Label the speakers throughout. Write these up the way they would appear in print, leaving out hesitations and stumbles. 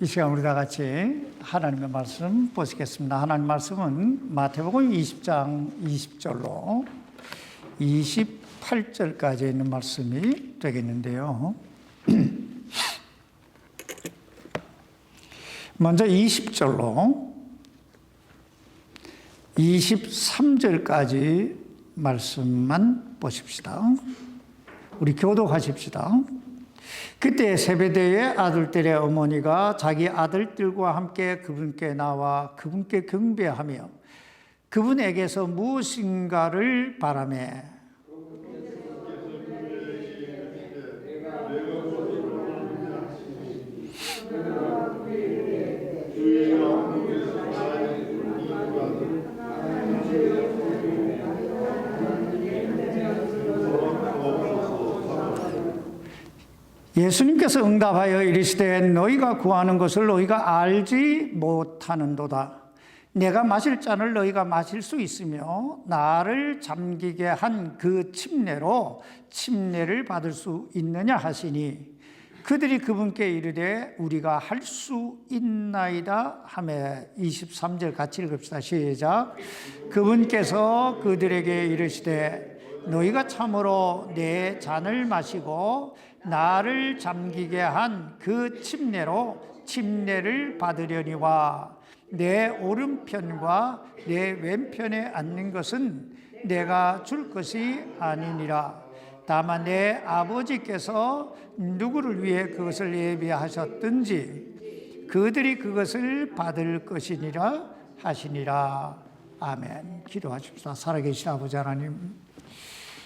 Speaker 1: 이 시간 우리 다 같이 하나님의 말씀 보시겠습니다. 하나님 말씀은 마태복음 20장 20절로 28절까지 있는 말씀이 되겠는데요. 먼저 20절로 23절까지 말씀만 보십시다. 우리 교독하십시다. 그때 세베대의 아들들의 어머니가 자기 아들들과 함께 그분께 나와 그분께 경배하며 그분에게서 무엇인가를 바라매 예수님께서 응답하여 이르시되 너희가 구하는 것을 너희가 알지 못하는도다. 내가 마실 잔을 너희가 마실 수 있으며 나를 잠기게 한 그 침례로 침례를 받을 수 있느냐 하시니 그들이 그분께 이르되 우리가 할 수 있나이다 하매 23절 같이 읽읍시다. 시작. 그분께서 그들에게 이르시되 너희가 참으로 내 잔을 마시고 나를 잠기게 한 그 침례로 침례를 받으려니와 내 오른편과 내 왼편에 앉는 것은 내가 줄 것이 아니니라. 다만 내 아버지께서 누구를 위해 그것을 예비하셨든지 그들이 그것을 받을 것이니라 하시니라. 아멘. 기도하십시다. 살아계신 아버지 하나님,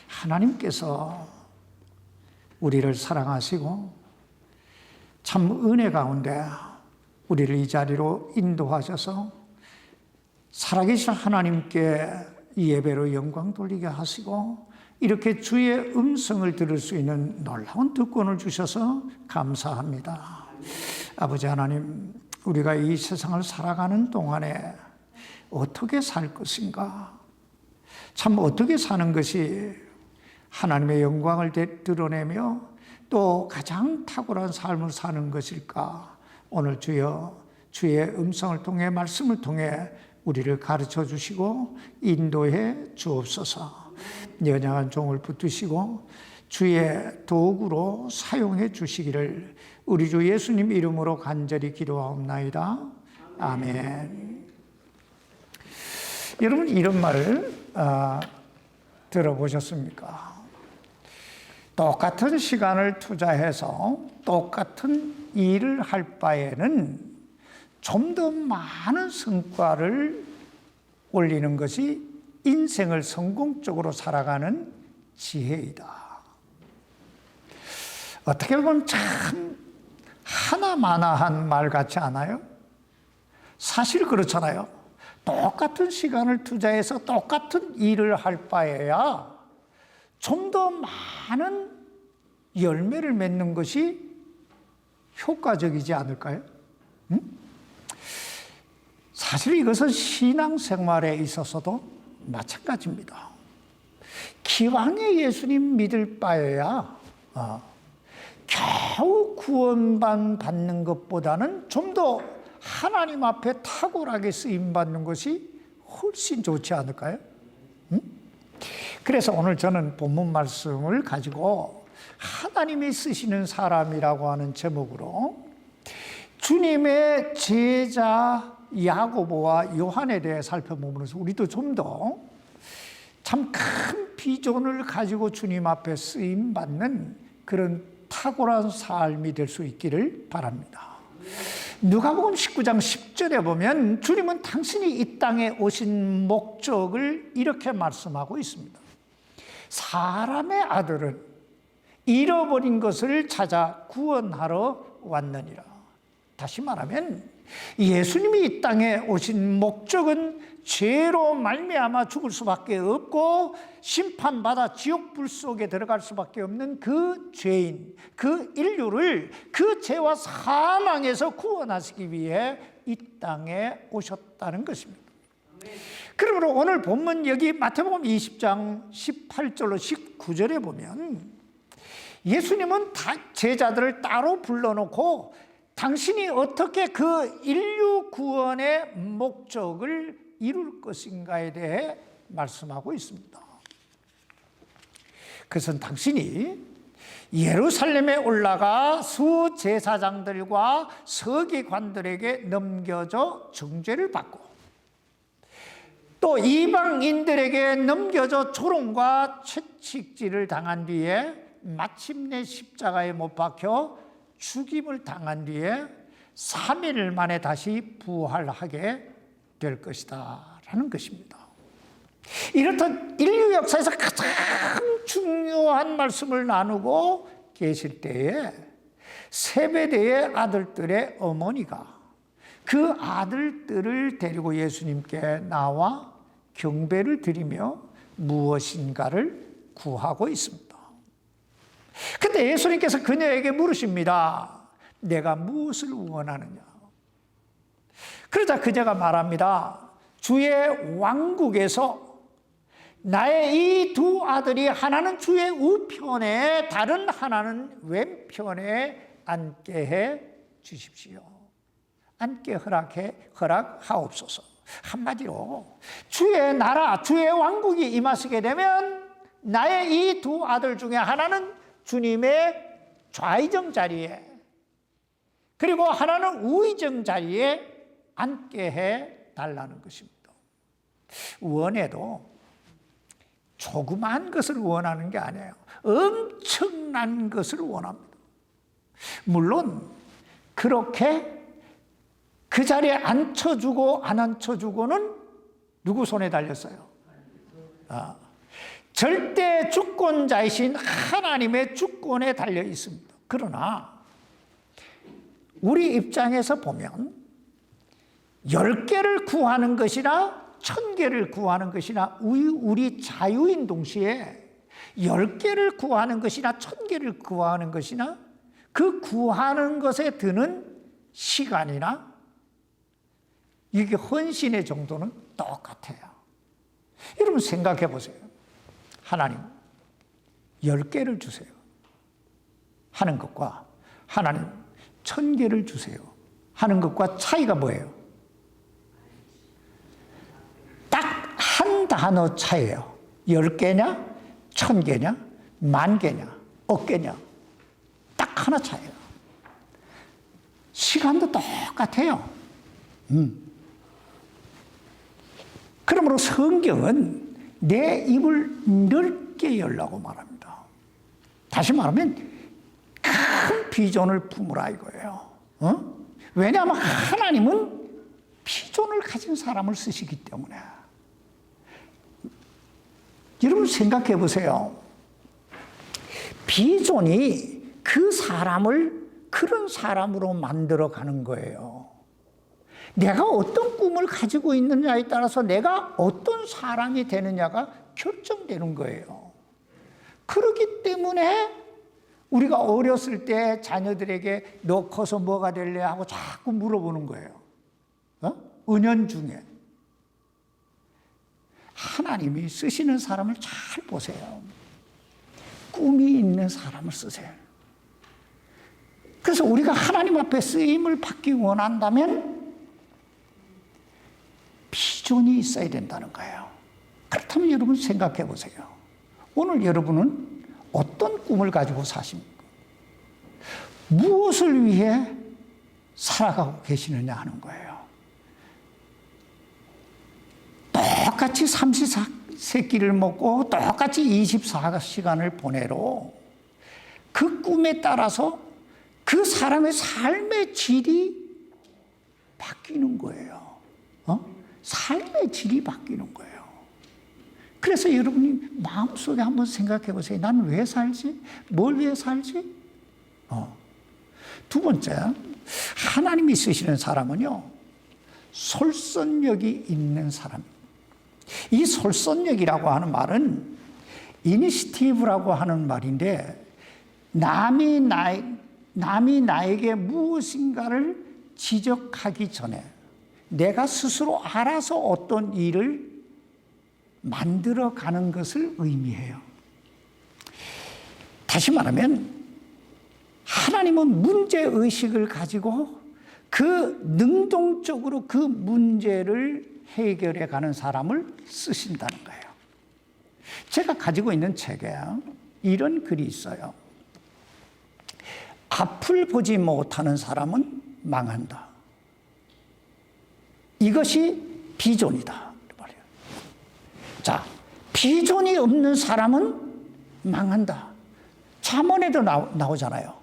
Speaker 1: 하나님께서 우리를 사랑하시고 참 은혜 가운데 우리를 이 자리로 인도하셔서 살아계신 하나님께 이 예배로 영광 돌리게 하시고 이렇게 주의 음성을 들을 수 있는 놀라운 특권을 주셔서 감사합니다. 아버지 하나님, 우리가 이 세상을 살아가는 동안에 어떻게 살 것인가? 참 어떻게 사는 것이 하나님의 영광을 드러내며 또 가장 탁월한 삶을 사는 것일까? 오늘 주여 주의 음성을 통해 말씀을 통해 우리를 가르쳐 주시고 인도해 주옵소서. 연약한 종을 붙드시고 주의 도구로 사용해 주시기를 우리 주 예수님 이름으로 간절히 기도하옵나이다. 아멘. 여러분 이런 말을 들어보셨습니까? 똑같은 시간을 투자해서 똑같은 일을 할 바에는 좀 더 많은 성과를 올리는 것이 인생을 성공적으로 살아가는 지혜이다. 어떻게 보면 참 하나마나한 말 같지 않아요? 사실 그렇잖아요. 똑같은 시간을 투자해서 똑같은 일을 할 바에야 좀 더 많은 열매를 맺는 것이 효과적이지 않을까요? 사실 이것은 신앙생활에 있어서도 마찬가지입니다. 기왕에 예수님 믿을 바에야 겨우 구원만 받는 것보다는 좀 더 하나님 앞에 탁월하게 쓰임받는 것이 훨씬 좋지 않을까요? 그래서 오늘 저는 본문 말씀을 가지고 하나님이 쓰시는 사람이라고 하는 제목으로 주님의 제자 야고보와 요한에 대해 살펴보면서 우리도 좀 더 참 큰 비전을 가지고 주님 앞에 쓰임받는 그런 탁월한 삶이 될 수 있기를 바랍니다. 누가복음 19장 10절에 보면 주님은 당신이 이 땅에 오신 목적을 이렇게 말씀하고 있습니다. 사람의 아들은 잃어버린 것을 찾아 구원하러 왔느니라. 다시 말하면 예수님이 이 땅에 오신 목적은 죄로 말미암아 죽을 수밖에 없고 심판받아 지옥불 속에 들어갈 수밖에 없는 그 죄인, 그 인류를 그 죄와 사망에서 구원하시기 위해 이 땅에 오셨다는 것입니다. 그러므로 오늘 본문 여기 마태복음 20장 18절로 19절에 보면 예수님은 제자들을 따로 불러놓고 당신이 어떻게 그 인류 구원의 목적을 이룰 것인가에 대해 말씀하고 있습니다. 그것은 당신이 예루살렘에 올라가 수제사장들과 서기관들에게 넘겨져 정죄를 받고 또 이방인들에게 넘겨져 조롱과 채찍질을 당한 뒤에 마침내 십자가에 못 박혀 죽임을 당한 뒤에 3일 만에 다시 부활하게 될 것이다 라는 것입니다. 이렇듯 인류 역사에서 가장 중요한 말씀을 나누고 계실 때에 세베대의 아들들의 어머니가 그 아들들을 데리고 예수님께 나와 경배를 드리며 무엇인가를 구하고 있습니다. 그런데 예수님께서 그녀에게 물으십니다. 내가 무엇을 원하느냐? 그러자 그녀가 말합니다. 주의 왕국에서 나의 이 두 아들이 하나는 주의 우편에 다른 하나는 왼편에 앉게 해 주십시오. 앉게 허락하옵소서. 한마디로 주의 나라, 주의 왕국이 임하시게 되면 나의 이 두 아들 중에 하나는 주님의 좌의정 자리에 그리고 하나는 우의정 자리에 앉게 해 달라는 것입니다. 원해도 조그마한 것을 원하는 게 아니에요. 엄청난 것을 원합니다. 물론 그렇게 그 자리에 앉혀주고 안 앉혀주고는 누구 손에 달렸어요? 절대 주권자이신 하나님의 주권에 달려 있습니다. 그러나 우리 입장에서 보면 10개를 구하는 것이나 1000개를 구하는 것이나 우리 자유인 동시에 10개를 구하는 것이나 1000개를 구하는 것이나 그 구하는 것에 드는 시간이나 이게 헌신의 정도는 똑같아요. 여러분 생각해 보세요. 하나님 10개를 주세요 하는 것과 하나님 1000개를 주세요 하는 것과 차이가 뭐예요? 딱 한 단어 차이예요. 10개냐 1000개냐 10,000개냐 억개냐 딱 하나 차이예요. 시간도 똑같아요. 그러므로 성경은 내 입을 넓게 열라고 말합니다. 다시 말하면 큰 비전을 품으라 이거예요. 왜냐하면 하나님은 비전을 가진 사람을 쓰시기 때문에. 여러분 생각해 보세요. 비전이 그 사람을 그런 사람으로 만들어 가는 거예요. 내가 어떤 꿈을 가지고 있느냐에 따라서 내가 어떤 사람이 되느냐가 결정되는 거예요. 그렇기 때문에 우리가 어렸을 때 자녀들에게 너 커서 뭐가 될래 하고 자꾸 물어보는 거예요. 은연중에. 하나님이 쓰시는 사람을 잘 보세요. 꿈이 있는 사람을 쓰세요. 그래서 우리가 하나님 앞에 쓰임을 받기 원한다면 비전이 있어야 된다는 거예요. 그렇다면 여러분 생각해 보세요. 오늘 여러분은 어떤 꿈을 가지고 사십니까? 무엇을 위해 살아가고 계시느냐 하는 거예요. 똑같이 삼시세끼를 먹고 똑같이 24시간을 보내로 그 꿈에 따라서 그 사람의 삶의 질이 바뀌는 거예요. 삶의 질이 바뀌는 거예요. 그래서 여러분이 마음속에 한번 생각해 보세요. 난 왜 살지? 뭘 위해 살지? 두 번째, 하나님이 쓰시는 사람은요, 솔선력이 있는 사람. 이 솔선력이라고 하는 말은 이니시티브라고 하는 말인데, 남이 나에게 무엇인가를 지적하기 전에 내가 스스로 알아서 어떤 일을 만들어가는 것을 의미해요. 다시 말하면 하나님은 문제의식을 가지고 그 능동적으로 그 문제를 해결해 가는 사람을 쓰신다는 거예요. 제가 가지고 있는 책에 이런 글이 있어요. 앞을 보지 못하는 사람은 망한다. 이것이 비전이다. 자, 비전이 없는 사람은 망한다. 잠언에도 나오잖아요.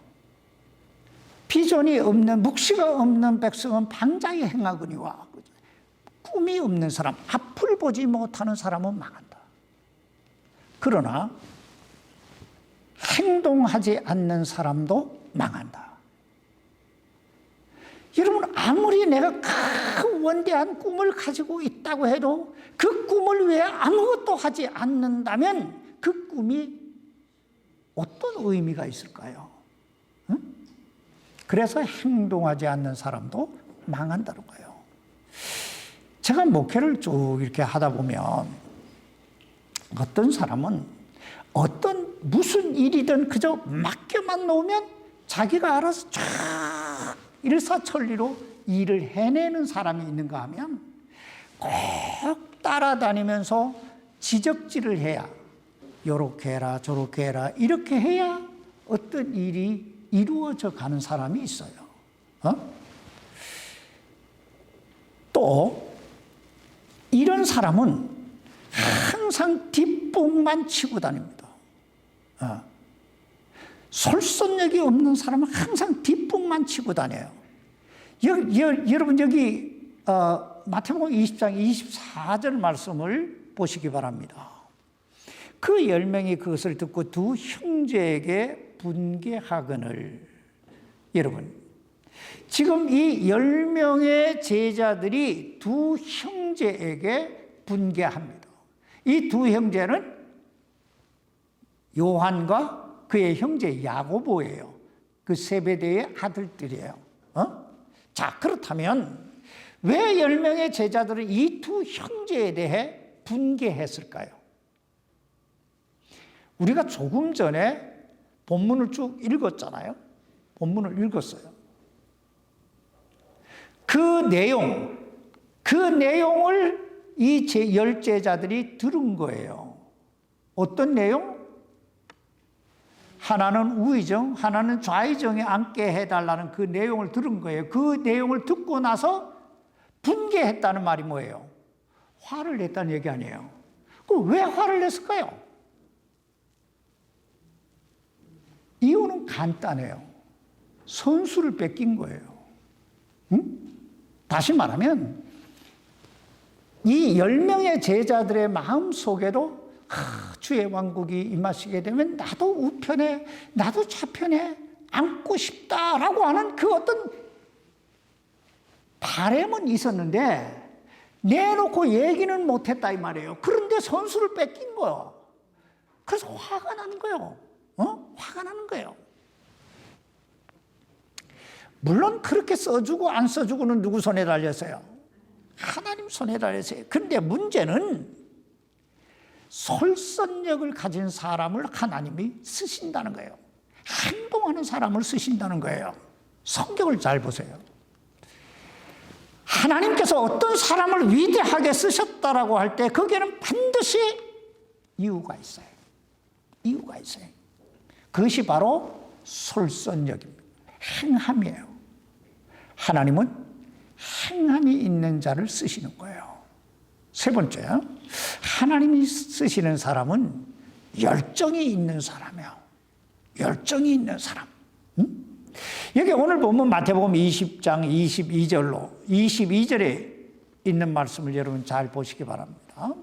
Speaker 1: 비전이 없는, 묵시가 없는 백성은 방자히 행하거니와, 꿈이 없는 사람, 앞을 보지 못하는 사람은 망한다. 그러나 행동하지 않는 사람도 망한다. 여러분, 아무리 내가 큰 원대한 꿈을 가지고 있다고 해도 그 꿈을 위해 아무것도 하지 않는다면 그 꿈이 어떤 의미가 있을까요? 응? 그래서 행동하지 않는 사람도 망한다는 거예요. 제가 목회를 쭉 이렇게 하다 보면 어떤 사람은 무슨 일이든 그저 맡겨만 놓으면 자기가 알아서 쫙 일사천리로 일을 해내는 사람이 있는가 하면 꼭 따라다니면서 지적질을 해야, 요렇게 해라 저렇게 해라 이렇게 해야 어떤 일이 이루어져 가는 사람이 있어요. 또 이런 사람은 항상 뒷북만 치고 다닙니다. 솔선력이 없는 사람은 항상 뒷북만 치고 다녀요. 여러분 여기 마태복음 20장 24절 말씀을 보시기 바랍니다. 그 10명이 그것을 듣고 두 형제에게 분개하거늘. 여러분, 지금 이 10명의 제자들이 두 형제에게 분개합니다. 이 두 형제는 요한과 그의 형제 야고보예요. 그 세베대의 아들들이에요. 자, 그렇다면 왜 10명의 제자들은 이 두 형제에 대해 분개했을까요? 우리가 조금 전에 본문을 쭉 읽었잖아요. 본문을 읽었어요. 그 내용을 이 10제자들이 들은 거예요. 어떤 내용? 하나는 우의정, 하나는 좌의정에 앉게 해달라는 그 내용을 들은 거예요. 그 내용을 듣고 나서 분개했다는 말이 뭐예요? 화를 냈다는 얘기 아니에요. 그럼 왜 화를 냈을까요? 이유는 간단해요. 선수를 뺏긴 거예요. 다시 말하면 이 10명의 제자들의 마음 속에도 주의 왕국이 임하시게 되면 나도 우편에, 나도 좌편에 앉고 싶다라고 하는 그 어떤 바람은 있었는데 내놓고 얘기는 못했다 이 말이에요. 그런데 선수를 뺏긴 거예요. 그래서 화가 나는 거예요. 화가 나는 거예요. 물론 그렇게 써주고 안 써주고는 누구 손에 달렸어요? 하나님 손에 달렸어요. 그런데 문제는 솔선력을 가진 사람을 하나님이 쓰신다는 거예요. 행동하는 사람을 쓰신다는 거예요. 성경을 잘 보세요. 하나님께서 어떤 사람을 위대하게 쓰셨다라고 할 때 거기에는 반드시 이유가 있어요. 이유가 있어요. 그것이 바로 솔선력입니다. 행함이에요. 하나님은 행함이 있는 자를 쓰시는 거예요. 세 번째, 하나님이 쓰시는 사람은 열정이 있는 사람이에요. 열정이 있는 사람. 여기 오늘 보면 마태복음 20장 22절에 있는 말씀을 여러분 잘 보시기 바랍니다.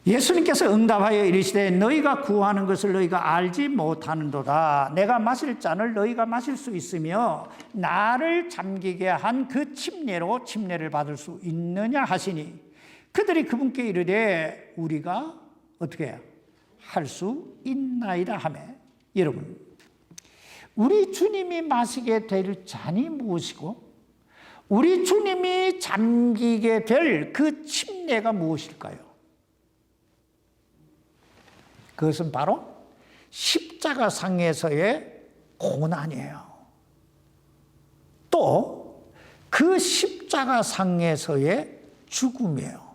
Speaker 1: 예수님께서 응답하여 이르시되 너희가 구하는 것을 너희가 알지 못하는도다. 내가 마실 잔을 너희가 마실 수 있으며 나를 잠기게 한 그 침례로 침례를 받을 수 있느냐 하시니 그들이 그분께 이르되 우리가 어떻게 할 수 있나이다 하매. 여러분, 우리 주님이 마시게 될 잔이 무엇이고 우리 주님이 잠기게 될 그 침례가 무엇일까요? 그것은 바로 십자가상에서의 고난이에요. 또 그 십자가상에서의 죽음이에요.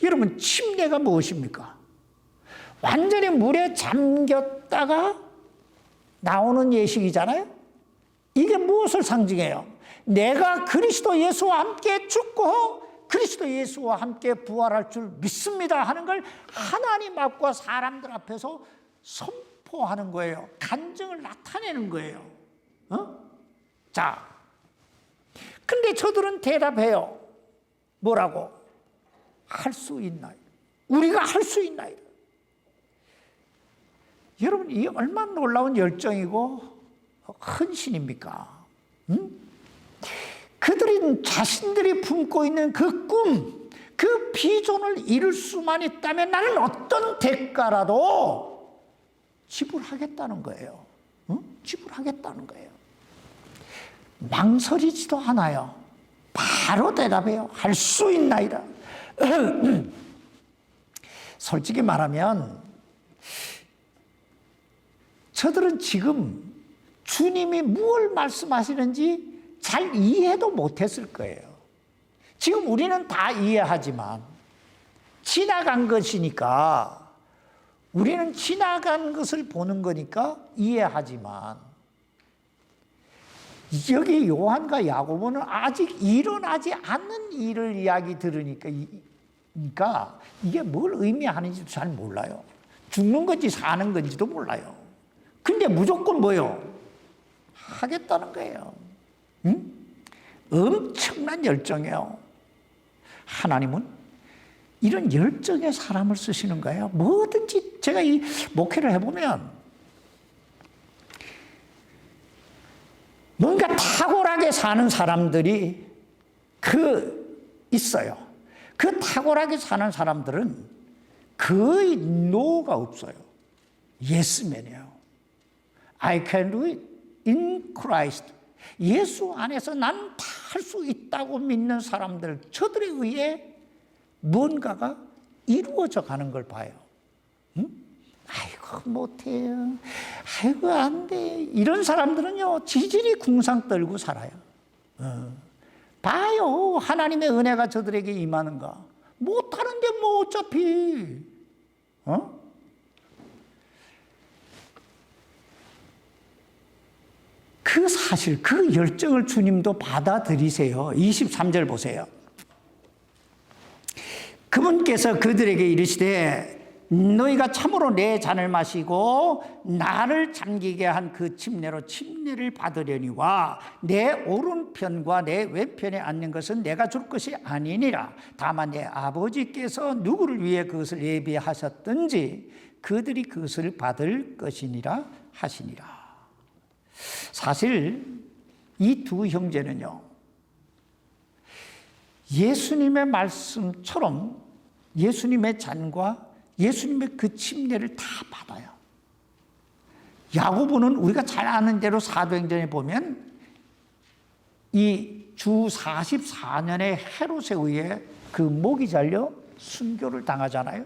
Speaker 1: 여러분, 침례가 무엇입니까? 완전히 물에 잠겼다가 나오는 예식이잖아요. 이게 무엇을 상징해요? 내가 그리스도 예수와 함께 죽고 그리스도 예수와 함께 부활할 줄 믿습니다 하는 걸 하나님 앞과 사람들 앞에서 선포하는 거예요. 간증을 나타내는 거예요. 자, 근데 저들은 대답해요. 뭐라고? 할 수 있나요? 우리가 할 수 있나요? 여러분, 이게 얼마나 놀라운 열정이고 헌신입니까? 그들은 자신들이 품고 있는 그 꿈, 그 비전을 이룰 수만 있다면 나는 어떤 대가라도 지불하겠다는 거예요. 지불하겠다는 거예요. 망설이지도 않아요. 바로 대답해요. 할 수 있나이다. 솔직히 말하면 저들은 지금 주님이 무엇을 말씀하시는지 잘 이해도 못했을 거예요. 지금 우리는 다 이해하지만 지나간 것이니까, 우리는 지나간 것을 보는 거니까 이해하지만, 여기 요한과 야고보는 아직 일어나지 않는 일을 이야기 들으니까 이게 뭘 의미하는지도 잘 몰라요. 죽는 건지 사는 건지도 몰라요. 근데 무조건 뭐요? 하겠다는 거예요. 엄청난 열정이에요. 하나님은 이런 열정의 사람을 쓰시는 거예요. 뭐든지 제가 이 목회를 해보면 뭔가 탁월하게 사는 사람들이 있어요. 그 탁월하게 사는 사람들은 거의 노가 없어요. 예스맨이에요. I can do it in Christ. 예수 안에서 난 다 할 수 있다고 믿는 사람들, 저들에 의해 뭔가가 이루어져 가는 걸 봐요. 아이고 못해요. 아이고 안 돼. 이런 사람들은요 지질이 궁상 떨고 살아요. 봐요. 하나님의 은혜가 저들에게 임하는가. 못하는데 뭐 어차피. 그 사실, 그 열정을 주님도 받아들이세요. 23절 보세요. 그분께서 그들에게 이르시되 너희가 참으로 내 잔을 마시고 나를 잠기게 한 그 침례로 침례를 받으려니와 내 오른편과 내 왼편에 앉는 것은 내가 줄 것이 아니니라. 다만 내 아버지께서 누구를 위해 그것을 예비하셨든지 그들이 그것을 받을 것이니라 하시니라. 사실 이 두 형제는요, 예수님의 말씀처럼 예수님의 잔과 예수님의 그 침례를 다 받아요. 야고보는 우리가 잘 아는 대로 사도행전에 보면 이 주 44년의 헤롯에 의해 그 목이 잘려 순교를 당하잖아요.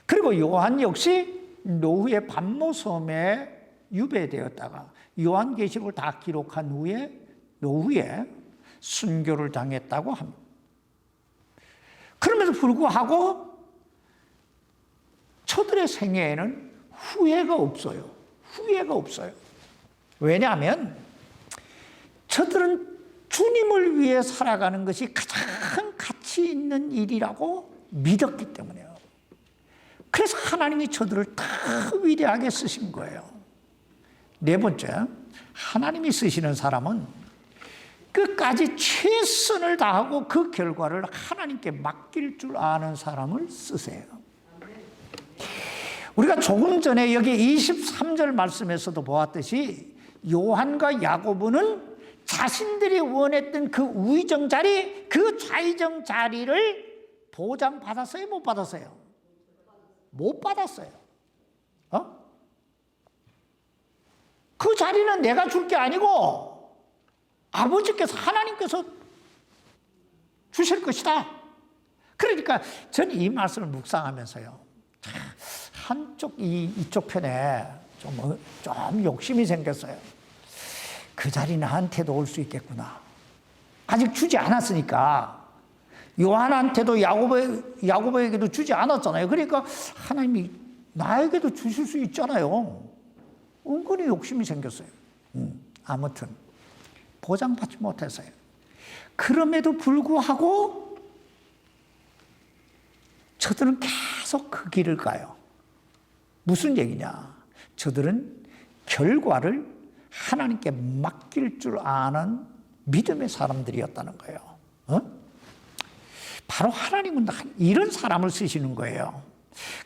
Speaker 1: 그리고 요한 역시 노후의 반모섬에 유배되었다가 요한계시록을 다 기록한 후에 노후에 순교를 당했다고 합니다. 그럼에도 불구하고 저들의 생애에는 후회가 없어요. 후회가 없어요. 왜냐하면 저들은 주님을 위해 살아가는 것이 가장 가치 있는 일이라고 믿었기 때문에요. 그래서 하나님이 저들을 다 위대하게 쓰신 거예요. 네 번째, 하나님이 쓰시는 사람은 끝까지 최선을 다하고 그 결과를 하나님께 맡길 줄 아는 사람을 쓰세요. 우리가 조금 전에 여기 23절 말씀에서도 보았듯이 요한과 야고보는 자신들이 원했던 그 우의정 자리, 그 좌의정 자리를 보장받았어요? 못 받았어요? 못 받았어요. 그 자리는 내가 줄 게 아니고 아버지께서, 하나님께서 주실 것이다. 그러니까 저는 이 말씀을 묵상하면서요, 한쪽 이쪽 편에 좀 욕심이 생겼어요. 그 자리 나한테도 올 수 있겠구나. 아직 주지 않았으니까. 요한한테도 야고보에게도 주지 않았잖아요. 그러니까 하나님이 나에게도 주실 수 있잖아요. 은근히 욕심이 생겼어요. 아무튼 보장받지 못했어요. 그럼에도 불구하고 저들은 계속 그 길을 가요. 무슨 얘기냐? 저들은 결과를 하나님께 맡길 줄 아는 믿음의 사람들이었다는 거예요. 바로 하나님은 이런 사람을 쓰시는 거예요.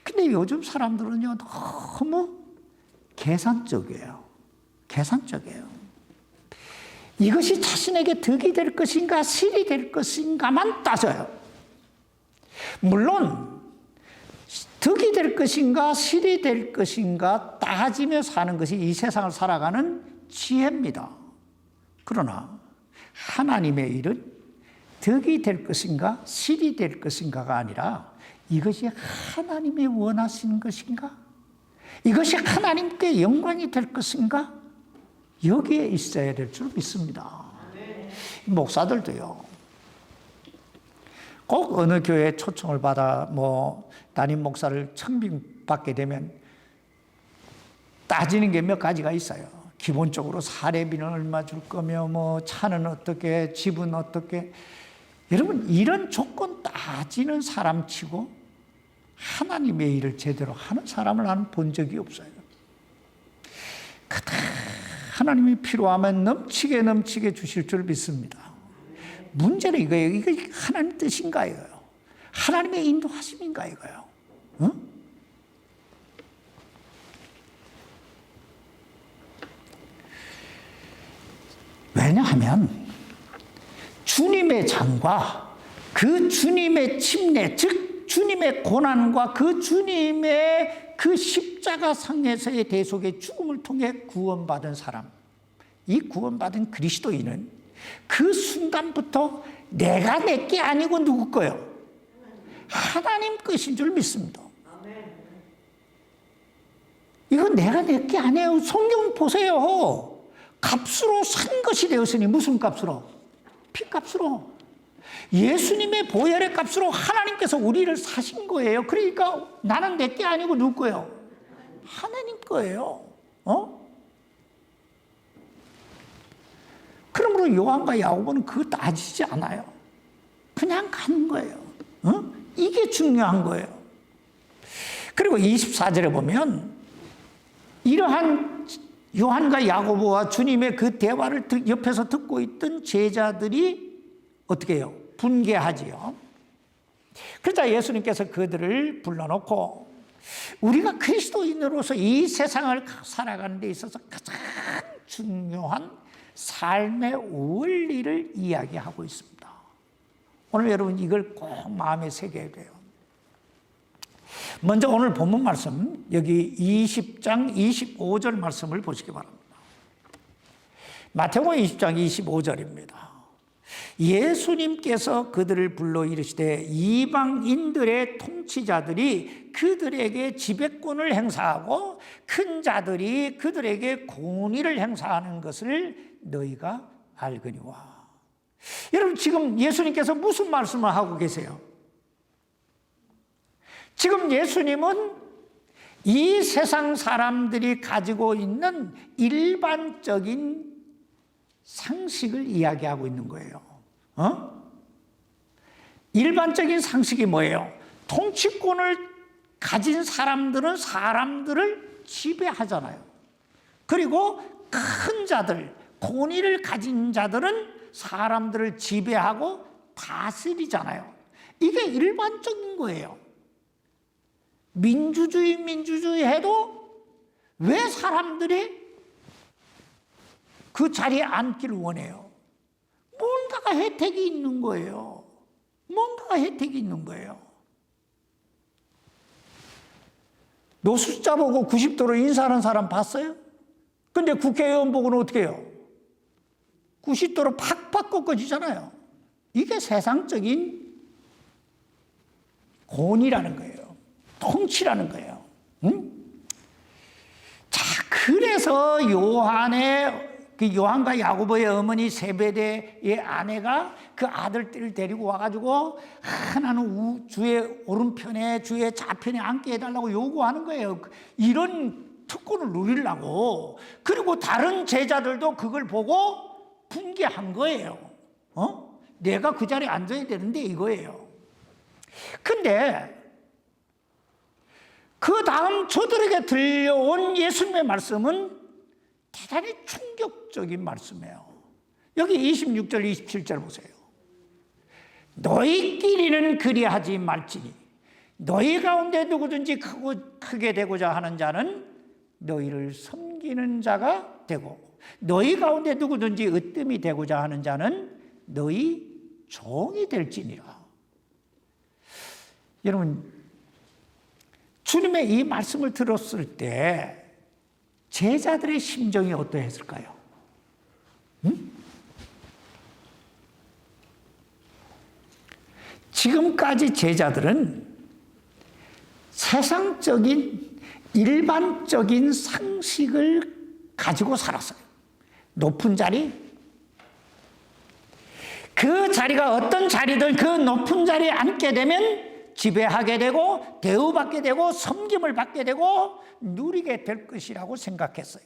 Speaker 1: 근데 요즘 사람들은요, 너무 계산적이에요. 계산적이에요. 이것이 자신에게 득이 될 것인가, 실이 될 것인가만 따져요. 물론, 득이 될 것인가, 실이 될 것인가 따지며 사는 것이 이 세상을 살아가는 지혜입니다. 그러나, 하나님의 일은 득이 될 것인가, 실이 될 것인가가 아니라 이것이 하나님이 원하시는 것인가? 이것이 하나님께 영광이 될 것인가? 여기에 있어야 될 줄 믿습니다. 목사들도요. 꼭 어느 교회에 초청을 받아 담임 목사를 청빙받게 되면 따지는 게 몇 가지가 있어요. 기본적으로 사례비는 얼마 줄 거며 차는 어떻게, 집은 어떻게. 여러분, 이런 조건 따지는 사람치고 하나님의 일을 제대로 하는 사람을 나는 본 적이 없어요. 하나님이 필요하면 넘치게 주실 줄 믿습니다. 문제는 이거예요. 이게 하나님 뜻인가 이거예요. 하나님의 인도하심인가 이거예요. 왜냐하면 주님의 장과 그 주님의 침례, 즉 주님의 고난과 그 주님의 그 십자가 상에서의 대속의 죽음을 통해 구원받은 사람, 이 구원받은 그리스도인은 그 순간부터 내가 내게 아니고 누구 거요? 하나님 것인 줄 믿습니다. 이건 내가 내게 아니에요. 성경 보세요. 값으로 산 것이 되었으니 무슨 값으로? 피값으로. 예수님의 보혈의 값으로 하나님께서 우리를 사신 거예요. 그러니까 나는 내게 아니고 누구 거예요? 하나님 거예요. 그러므로 요한과 야고보는 그거 따지지 않아요. 그냥 가는 거예요. 이게 중요한 거예요. 그리고 24절에 보면 이러한 요한과 야고보와 주님의 그 대화를 옆에서 듣고 있던 제자들이 어떻게 해요? 분개하지요. 그러자 예수님께서 그들을 불러놓고 우리가 그리스도인으로서 이 세상을 살아가는 데 있어서 가장 중요한 삶의 원리를 이야기하고 있습니다. 오늘 여러분 이걸 꼭 마음에 새겨야 돼요. 먼저 오늘 본문 말씀, 여기 20장 25절 말씀을 보시기 바랍니다. 마태복음 20장 25절입니다. 예수님께서 그들을 불러 이르시되 이방인들의 통치자들이 그들에게 지배권을 행사하고 큰 자들이 그들에게 권위를 행사하는 것을 너희가 알거니와. 여러분 지금 예수님께서 무슨 말씀을 하고 계세요? 지금 예수님은 이 세상 사람들이 가지고 있는 일반적인 상식을 이야기하고 있는 거예요. 일반적인 상식이 뭐예요? 통치권을 가진 사람들은 사람들을 지배하잖아요. 그리고 큰 자들, 권위를 가진 자들은 사람들을 지배하고 다스리잖아요. 이게 일반적인 거예요. 민주주의 해도 왜 사람들이 그 자리에 앉기를 원해요? 뭔가가 혜택이 있는 거예요. 뭔가가 혜택이 있는 거예요. 노숙자 보고 90도로 인사하는 사람 봤어요? 근데 국회의원 보고는 어떻게 해요? 90도로 팍팍 꺾어지잖아요. 이게 세상적인 권위라는 거예요. 통치라는 거예요. 자, 그래서 요한과 야고보의 어머니 세베대의 아내가 그 아들들을 데리고 와가지고 하나는 주의 오른편에 주의 좌편에 앉게 해달라고 요구하는 거예요. 이런 특권을 누리려고. 그리고 다른 제자들도 그걸 보고 분개한 거예요. 내가 그 자리에 앉아야 되는데 이거예요. 근데 그 다음 저들에게 들려온 예수님의 말씀은 대단히 충격적인 말씀이에요. 여기 26절 27절 보세요. 너희끼리는 그리하지 말지니 너희 가운데 누구든지 크게 되고자 하는 자는 너희를 섬기는 자가 되고 너희 가운데 누구든지 으뜸이 되고자 하는 자는 너희 종이 될지니라. 여러분, 주님의 이 말씀을 들었을 때 제자들의 심정이 어떠했을까요? 지금까지 제자들은 세상적인 일반적인 상식을 가지고 살았어요. 높은 자리, 그 자리가 어떤 자리든 그 높은 자리에 앉게 되면 지배하게 되고 대우받게 되고 섬김을 받게 되고 누리게 될 것이라고 생각했어요.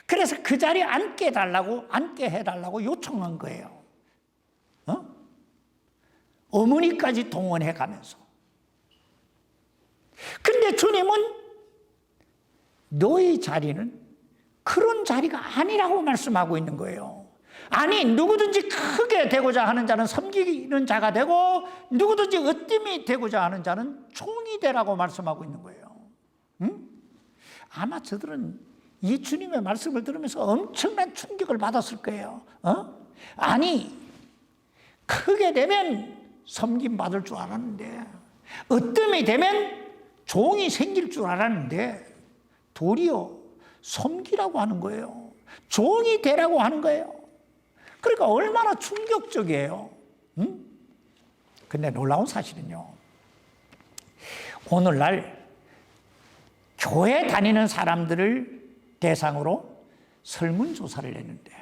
Speaker 1: 그래서 그 자리에 앉게 해달라고 요청한 거예요. 어머니까지 동원해 가면서. 근데 주님은 너희 자리는 그런 자리가 아니라고 말씀하고 있는 거예요. 아니, 누구든지 크게 되고자 하는 자는 섬기는 자가 되고 누구든지 으뜸이 되고자 하는 자는 종이 되라고 말씀하고 있는 거예요. 아마 저들은 이 주님의 말씀을 들으면서 엄청난 충격을 받았을 거예요. 아니, 크게 되면 섬김 받을 줄 알았는데, 으뜸이 되면 종이 생길 줄 알았는데 도리어 섬기라고 하는 거예요. 종이 되라고 하는 거예요. 그러니까 얼마나 충격적이에요. 근데 놀라운 사실은요, 오늘날 교회 다니는 사람들을 대상으로 설문조사를 했는데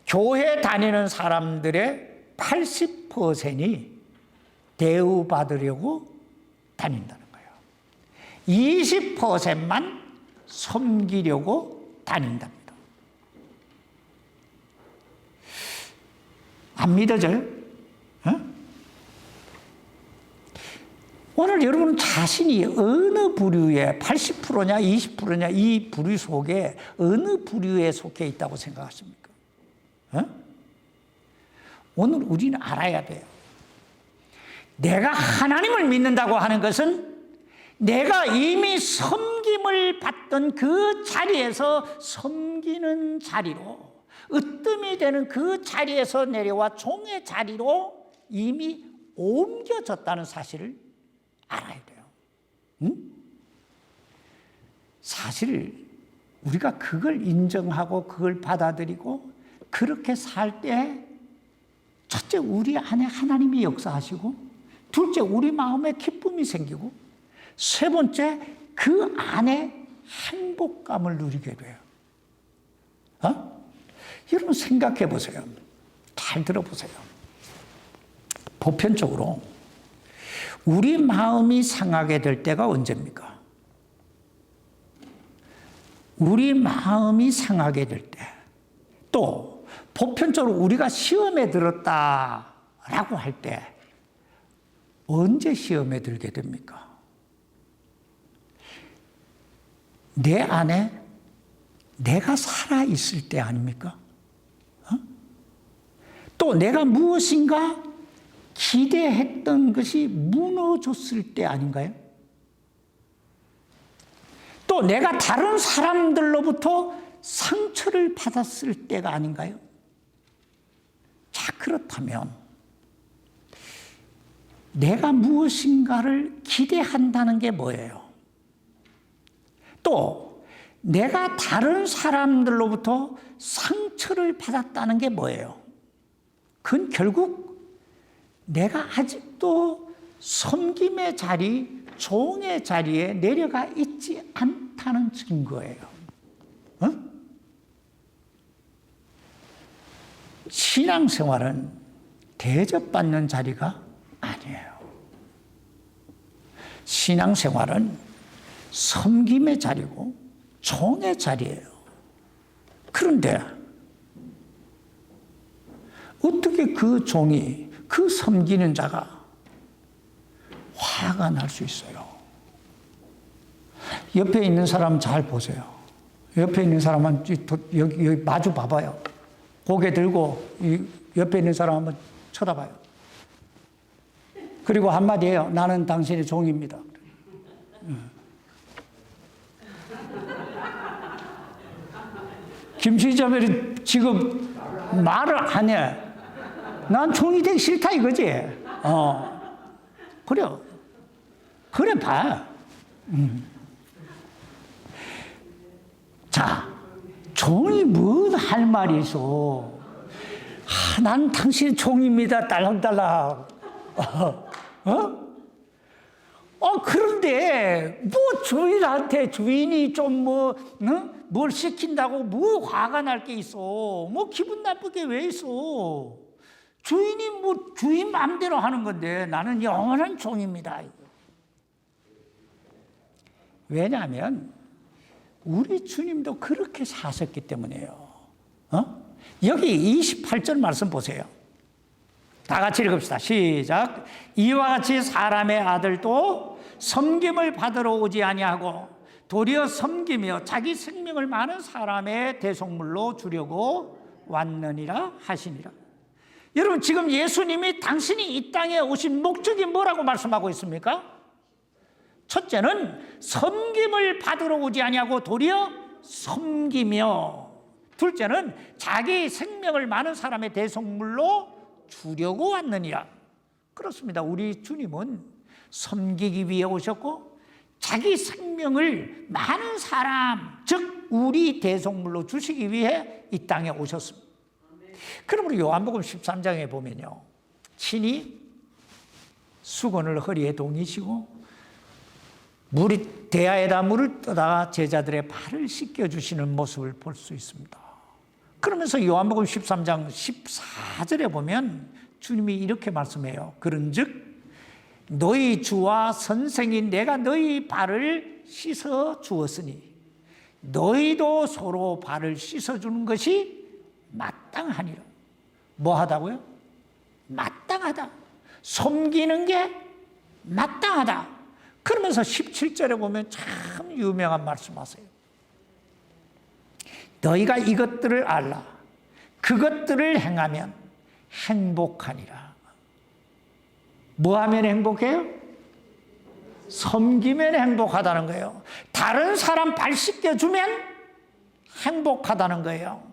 Speaker 1: 교회 다니는 사람들의 80%이 대우받으려고 다닌다는 거예요. 20%만 섬기려고 다닌답니다. 안 믿어져요? 오늘 여러분은 자신이 어느 부류에 80%냐 20%냐 이 부류 속에 어느 부류에 속해 있다고 생각하십니까? 오늘 우리는 알아야 돼요. 내가 하나님을 믿는다고 하는 것은 내가 이미 섬김을 받던 그 자리에서 섬기는 자리로, 으뜸이 되는 그 자리에서 내려와 종의 자리로 이미 옮겨졌다는 사실을 알아야 돼요. 사실 우리가 그걸 인정하고 그걸 받아들이고 그렇게 살 때 첫째 우리 안에 하나님이 역사하시고, 둘째 우리 마음에 기쁨이 생기고, 세 번째 그 안에 행복감을 누리게 돼요. 여러분 생각해 보세요. 잘 들어보세요. 보편적으로 우리 마음이 상하게 될 때가 언제입니까? 우리 마음이 상하게 될 때, 또 보편적으로 우리가 시험에 들었다라고 할 때 언제 시험에 들게 됩니까? 내 안에 내가 살아있을 때 아닙니까? 또 내가 무엇인가 기대했던 것이 무너졌을 때 아닌가요? 또 내가 다른 사람들로부터 상처를 받았을 때가 아닌가요? 자, 그렇다면 내가 무엇인가를 기대한다는 게 뭐예요? 또 내가 다른 사람들로부터 상처를 받았다는 게 뭐예요? 그건 결국 내가 아직도 섬김의 자리, 종의 자리에 내려가 있지 않다는 증거예요. 신앙생활은 대접받는 자리가 아니에요. 신앙생활은 섬김의 자리고 종의 자리예요. 그런데 어떻게 그 종이, 그 섬기는 자가 화가 날 수 있어요? 옆에 있는 사람 잘 보세요. 옆에 있는 사람은 여기 마주 봐봐요. 고개 들고 옆에 있는 사람 한번 쳐다봐요. 그리고 한마디 해요. 나는 당신의 종입니다. 김수희자매는 지금 말을 안 해. 난 종이 되기 싫다 이거지. 그래 봐. 자, 종이 뭐 할 말이 있어. 난 당신의 종입니다. 딸랑딸랑. 그런데 뭐 주인한테 주인이 좀 뭘 시킨다고 뭐 화가 날 게 있어. 뭐 기분 나쁘게 왜 있어. 주인이 뭐 주인 마음대로 하는 건데 나는 영원한 종입니다. 왜냐하면 우리 주님도 그렇게 사셨기 때문이에요. 여기 28절 말씀 보세요. 다 같이 읽읍시다. 시작. 이와 같이 사람의 아들도 섬김을 받으러 오지 아니하고 도리어 섬기며 자기 생명을 많은 사람의 대속물로 주려고 왔느니라 하시니라. 여러분, 지금 예수님이 당신이 이 땅에 오신 목적이 뭐라고 말씀하고 있습니까? 첫째는 섬김을 받으러 오지 아니하고 도리어 섬기며, 둘째는 자기 생명을 많은 사람의 대속물로 주려고 왔느니라. 그렇습니다. 우리 주님은 섬기기 위해 오셨고 자기 생명을 많은 사람, 즉 우리 대속물로 주시기 위해 이 땅에 오셨습니다. 그러므로 요한복음 13장에 보면요, 친히 수건을 허리에 동이시고 대야에다 물을 떠다가 제자들의 발을 씻겨주시는 모습을 볼 수 있습니다. 그러면서 요한복음 13장 14절에 보면 주님이 이렇게 말씀해요. 그런즉 너희 주와 선생인 내가 너희 발을 씻어 주었으니 너희도 서로 발을 씻어주는 것이 마땅하니라. 뭐 하다고요? 마땅하다. 섬기는 게 마땅하다. 그러면서 17절에 보면 참 유명한 말씀하세요. 너희가 이것들을 알라. 그것들을 행하면 행복하니라. 뭐 하면 행복해요? 섬기면 행복하다는 거예요. 다른 사람 발 씻겨주면 행복하다는 거예요.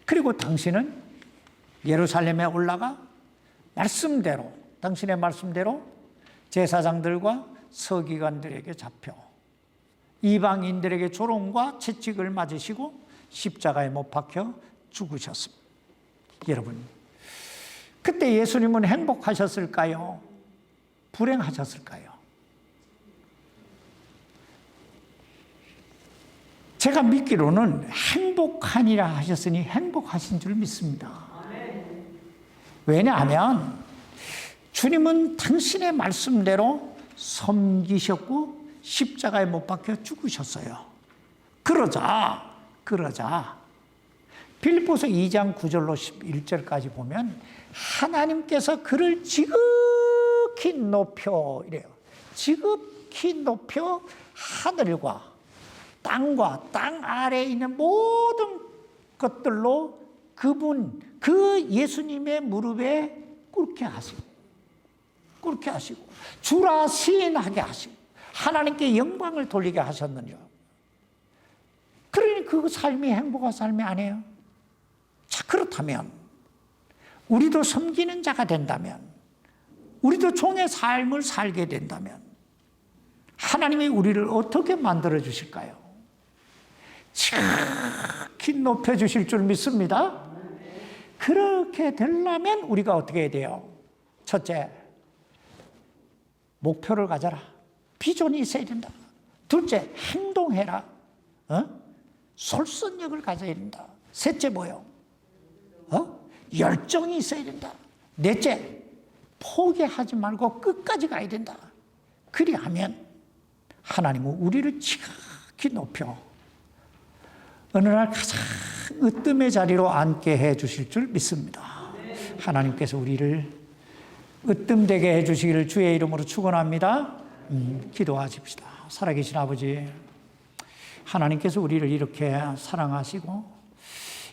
Speaker 1: 그리고 당신은 예루살렘에 올라가 말씀대로, 당신의 말씀대로 제사장들과 서기관들에게 잡혀 이방인들에게 조롱과 채찍을 맞으시고 십자가에 못 박혀 죽으셨습니다. 여러분, 그때 예수님은 행복하셨을까요? 불행하셨을까요? 제가 믿기로는 행복하니라 하셨으니 행복하신 줄 믿습니다. 왜냐하면 주님은 당신의 말씀대로 섬기셨고 십자가에 못 박혀 죽으셨어요. 그러자 빌립보서 2장 9절로 11절까지 보면 하나님께서 그를 지극히 높여, 이래요. 지극히 높여 하늘과 땅과 땅 아래에 있는 모든 것들로 그 예수님의 무릎에 꿇게 하시고 주라 시인하게 하시고 하나님께 영광을 돌리게 하셨느니라. 그러니 그 삶이 행복한 삶이 아니에요. 자, 그렇다면 우리도 섬기는 자가 된다면, 우리도 종의 삶을 살게 된다면 하나님이 우리를 어떻게 만들어 주실까요? 지극히 높여 주실 줄 믿습니다. 그렇게 되려면 우리가 어떻게 해야 돼요? 첫째, 목표를 가져라. 비전이 있어야 된다. 둘째, 행동해라. 솔선력을 가져야 된다. 셋째 뭐요? 열정이 있어야 된다. 넷째, 포기하지 말고 끝까지 가야 된다. 그리하면 하나님은 우리를 지극히 높여 어느 날 가장 으뜸의 자리로 앉게 해 주실 줄 믿습니다. 하나님께서 우리를 으뜸되게 해 주시기를 주의 이름으로 축원합니다. 기도하십시다. 살아계신 아버지, 하나님께서 우리를 이렇게 사랑하시고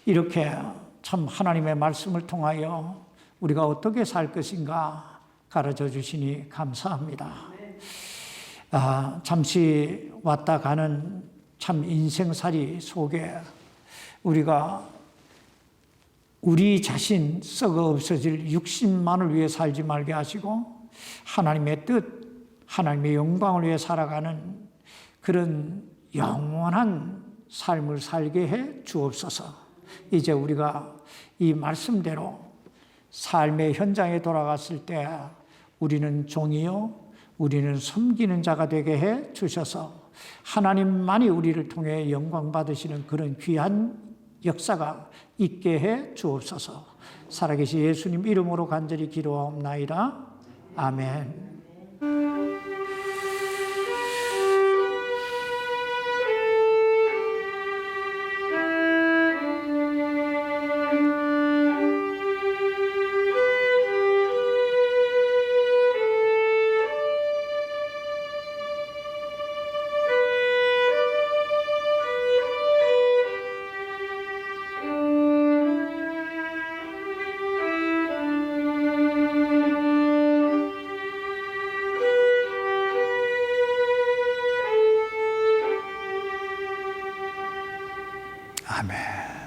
Speaker 1: 이렇게 참 하나님의 말씀을 통하여 우리가 어떻게 살 것인가 가르쳐 주시니 감사합니다. 잠시 왔다 가는 참 인생살이 속에 우리가 우리 자신 썩어 없어질 육신만을 위해 살지 말게 하시고 하나님의 뜻, 하나님의 영광을 위해 살아가는 그런 영원한 삶을 살게 해 주옵소서. 이제 우리가 이 말씀대로 삶의 현장에 돌아갔을 때 우리는 종이요, 우리는 섬기는 자가 되게 해 주셔서 하나님만이 우리를 통해 영광 받으시는 그런 귀한 역사가 있게 해 주옵소서. 살아계신 예수님 이름으로 간절히 기도하옵나이다. 아멘. 아멘.